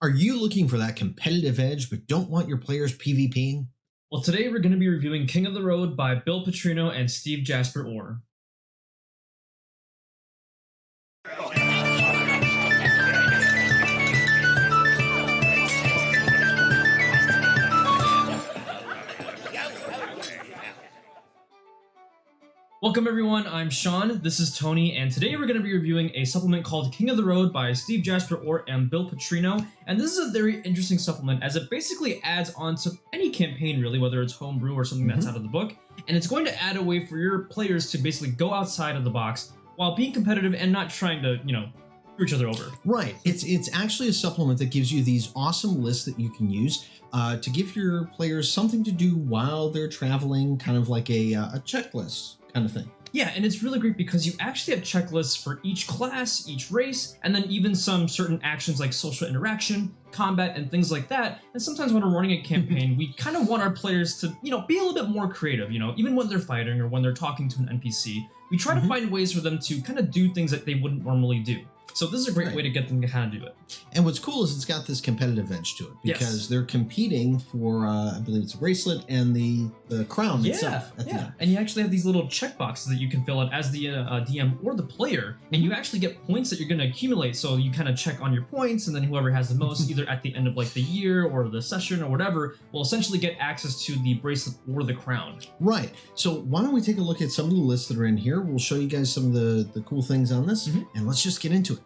Are you looking for that competitive edge but don't want your players PvPing? Well, today we're going to be reviewing King of the Road by Bill Petrino and Steve Jasper Orr. Welcome everyone, I'm Sean, this is Tony, and today we're going to be reviewing a supplement called King of the Road by Steve Jasper Orr and Bill Petrino, and this is a very interesting supplement as it basically adds on to any campaign really, whether it's homebrew or something that's out of the book, and it's going to add a way for your players to basically go outside of the box while being competitive and not trying to, screw each other over. Right, it's actually a supplement that gives you these awesome lists that you can use to give your players something to do while they're traveling, kind of like a checklist kind of thing. Yeah, and it's really great because you actually have checklists for each class, each race, and then even some certain actions like social interaction, combat, and things like that. And sometimes when we're running a campaign, we kind of want our players to, be a little bit more creative, even when they're fighting or when they're talking to an NPC. We try to find ways for them to kind of do things that they wouldn't normally do. So this is a great way to get them to kind of do it. And what's cool is it's got this competitive edge to it because they're competing for, I believe it's a bracelet and the crown itself. And you actually have these little check boxes that you can fill out as the DM or the player, and you actually get points that you're going to accumulate. So you kind of check on your points, and then whoever has the most, either at the end of like the year or the session or whatever, will essentially get access to the bracelet or the crown. Right. So why don't we take a look at some of the lists that are in here? We'll show you guys some of the cool things on this, and let's just get into it.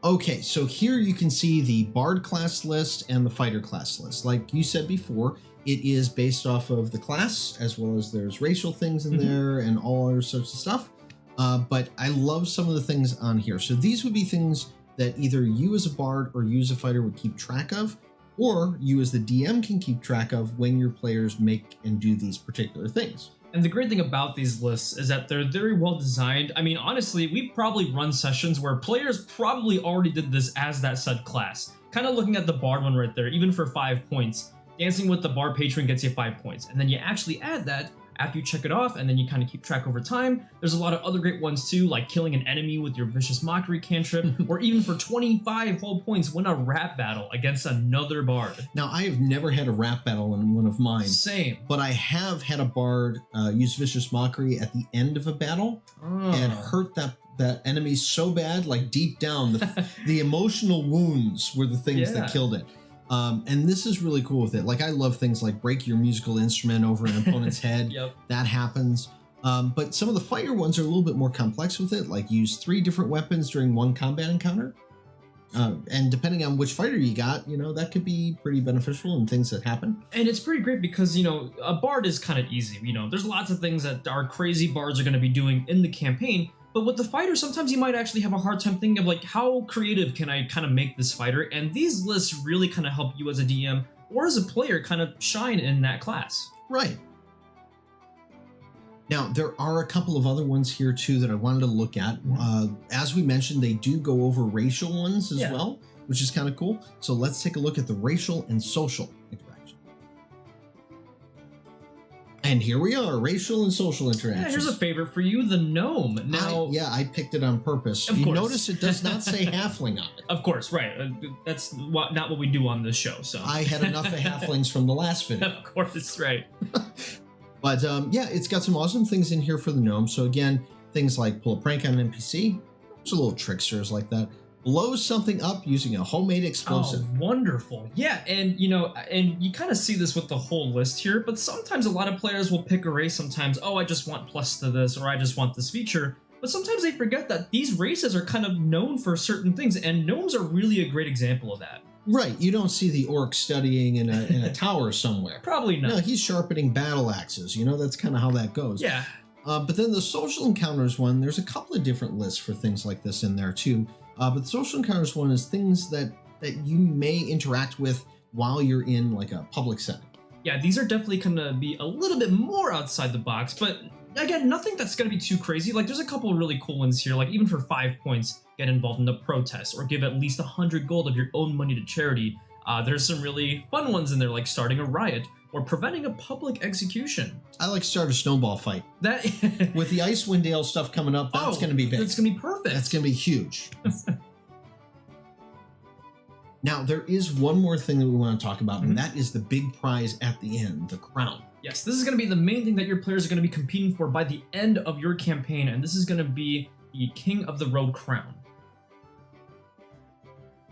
Okay, so here you can see the Bard class list and the Fighter class list. Like you said before, it is based off of the class, as well as there's racial things in there and all other sorts of stuff. But I love some of the things on here. So these would be things that either you as a Bard or you as a Fighter would keep track of, or you as the DM can keep track of when your players make and do these particular things. And the great thing about these lists is that they're very well designed. I mean, honestly, we've probably run sessions where players probably already did this as that said class. Kind of looking at the Bard one right there, even for 5 points. Dancing with the Bard Patron gets you 5 points. And then you actually add that after you check it off, and then you kind of keep track over time. There's a lot of other great ones too, like killing an enemy with your Vicious Mockery cantrip, or even for 25 whole points, win a rap battle against another Bard. Now, I have never had a rap battle in one of mine. Same. But I have had a Bard use Vicious Mockery at the end of a battle and hurt that enemy so bad, like deep down, the emotional wounds were the things that killed it. And this is really cool with it. Like, I love things like break your musical instrument over an opponent's head. That happens. But some of the fighter ones are a little bit more complex with it, like use 3 different weapons during one combat encounter. And depending on which fighter you got, that could be pretty beneficial in things that happen. And it's pretty great because, a Bard is kind of easy. There's lots of things that our crazy Bards are going to be doing in the campaign. But with the fighter, sometimes you might actually have a hard time thinking of like, how creative can I kind of make this fighter? And these lists really kind of help you as a DM or as a player kind of shine in that class. Right. Now, there are a couple of other ones here too that I wanted to look at. As we mentioned, they do go over racial ones as well, which is kind of cool. So let's take a look at the racial and social interaction. And here we are, racial and social interactions. Yeah, here's a favorite for you, the gnome. Now, I picked it on purpose. You notice it does not say halfling on it. Of course, right. That's not what we do on this show. So I had enough of halflings from the last video. Of course, right. But it's got some awesome things in here for the gnome. So again, things like pull a prank on an NPC. There's a little tricksters like that. Blow something up using a homemade explosive. Oh, wonderful. Yeah, and and you kind of see this with the whole list here, but sometimes a lot of players will pick a race sometimes, I just want plus to this, or I just want this feature. But sometimes they forget that these races are kind of known for certain things, and gnomes are really a great example of that. Right, you don't see the orc studying in a tower somewhere. Probably not. No, he's sharpening battle axes. That's kind of how that goes. Yeah. But then the social encounters one, there's a couple of different lists for things like this in there too. But the social encounters one is things that you may interact with while you're in like a public setting. Yeah, these are definitely going to be a little bit more outside the box, but again, nothing that's going to be too crazy. Like, there's a couple of really cool ones here, like even for 5 points, get involved in the protest or give at least 100 gold of your own money to charity. There's some really fun ones in there, like starting a riot or preventing a public execution. I like to start a snowball fight. That with the Icewind Dale stuff coming up, that's going to be big. That's going to be perfect. That's going to be huge. Now, there is one more thing that we want to talk about, and that is the big prize at the end, the crown. Yes, this is going to be the main thing that your players are going to be competing for by the end of your campaign, and this is going to be the King of the Road crown.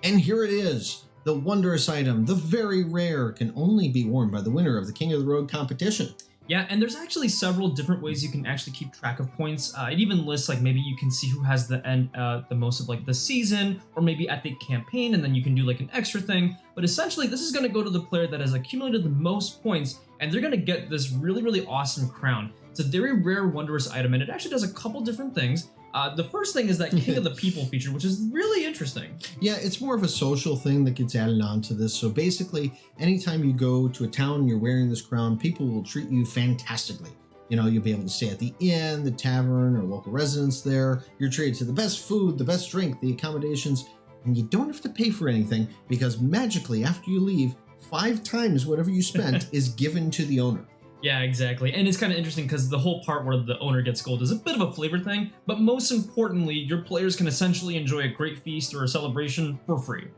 And here it is, the wondrous item, the very rare, can only be worn by the winner of the King of the Road competition. Yeah, and there's actually several different ways you can actually keep track of points. It even lists like maybe you can see who has the most of like the season, or maybe at the campaign, and then you can do like an extra thing. But essentially, this is going to go to the player that has accumulated the most points, and they're going to get this really, really awesome crown. It's a very rare, wondrous item, and it actually does a couple different things. The first thing is that King of the People feature, which is really interesting. Yeah, it's more of a social thing that gets added on to this. So basically, anytime you go to a town and you're wearing this crown, people will treat you fantastically. You know, you'll be able to stay at the inn, the tavern, or local residence there. You're treated to the best food, the best drink, the accommodations, and you don't have to pay for anything because magically, after you leave, 5 times whatever you spent is given to the owner. Yeah, exactly. And it's kind of interesting because the whole part where the owner gets gold is a bit of a flavor thing, but most importantly, your players can essentially enjoy a great feast or a celebration for free.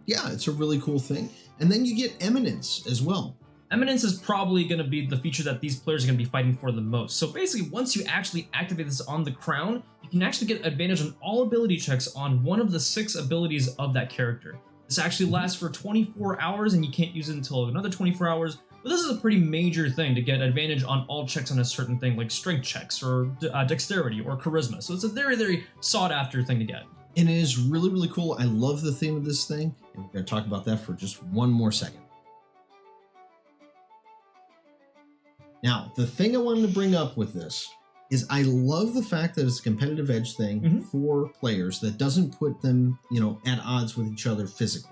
Yeah, it's a really cool thing. And then you get eminence as well. Eminence is probably going to be the feature that these players are going to be fighting for the most. So basically, once you actually activate this on the crown, you can actually get advantage on all ability checks on one of the 6 abilities of that character. This actually lasts for 24 hours and you can't use it until another 24 hours. But this is a pretty major thing to get advantage on all checks on a certain thing, like strength checks or dexterity or charisma. So it's a very, very sought after thing to get. And it is really, really cool. I love the theme of this thing. And we're going to talk about that for just one more second. Now, the thing I wanted to bring up with this is I love the fact that it's a competitive edge thing for players that doesn't put them, at odds with each other physically.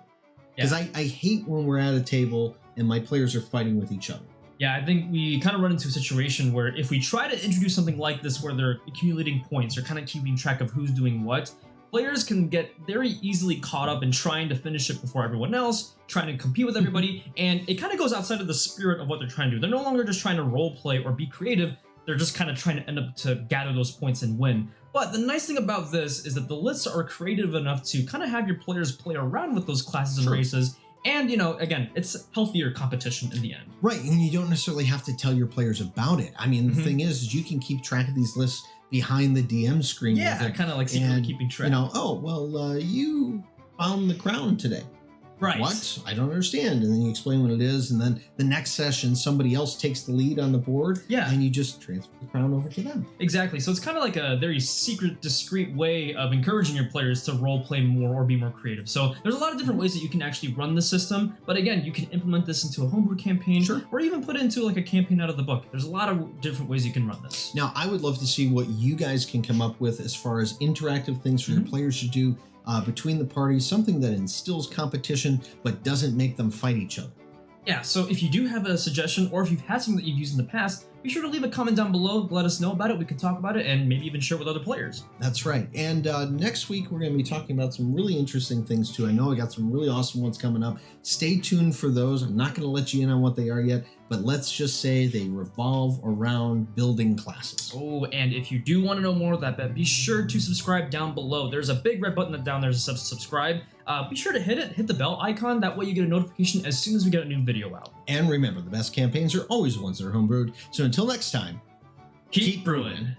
Because I hate when we're at a table and my players are fighting with each other. Yeah, I think we kind of run into a situation where if we try to introduce something like this where they're accumulating points or kind of keeping track of who's doing what, players can get very easily caught up in trying to finish it before everyone else, trying to compete with everybody, and it kind of goes outside of the spirit of what they're trying to do. They're no longer just trying to role play or be creative, they're just kind of trying to end up to gather those points and win. But the nice thing about this is that the lists are creative enough to kind of have your players play around with those classes and races. And, again, it's healthier competition in the end. Right, and you don't necessarily have to tell your players about it. I mean, the thing is you can keep track of these lists behind the DM screen. Yeah, kind of like secretly keeping track. You found the crown today. Right. What? I don't understand. And then you explain what it is, and then the next session, somebody else takes the lead on the board, and you just transfer the crown over to them. Exactly. So it's kind of like a very secret, discreet way of encouraging your players to role play more or be more creative. So there's a lot of different ways that you can actually run the system, but again, you can implement this into a homebrew campaign, or even put it into like a campaign out of the book. There's a lot of different ways you can run this. Now, I would love to see what you guys can come up with as far as interactive things for your players to do between the parties, something that instills competition but doesn't make them fight each other. Yeah, so if you do have a suggestion or if you've had something that you've used in the past, be sure to leave a comment down below, let us know about it, we can talk about it, and maybe even share with other players. That's right. And next week, we're going to be talking about some really interesting things too. I know I got some really awesome ones coming up. Stay tuned for those. I'm not going to let you in on what they are yet, but let's just say they revolve around building classes. Oh, and if you do want to know more of that, be sure to subscribe down below. There's a big red button down there to subscribe. Be sure to hit the bell icon. That way you get a notification as soon as we get a new video out. And remember, the best campaigns are always the ones that are homebrewed. So until next time, keep brewing.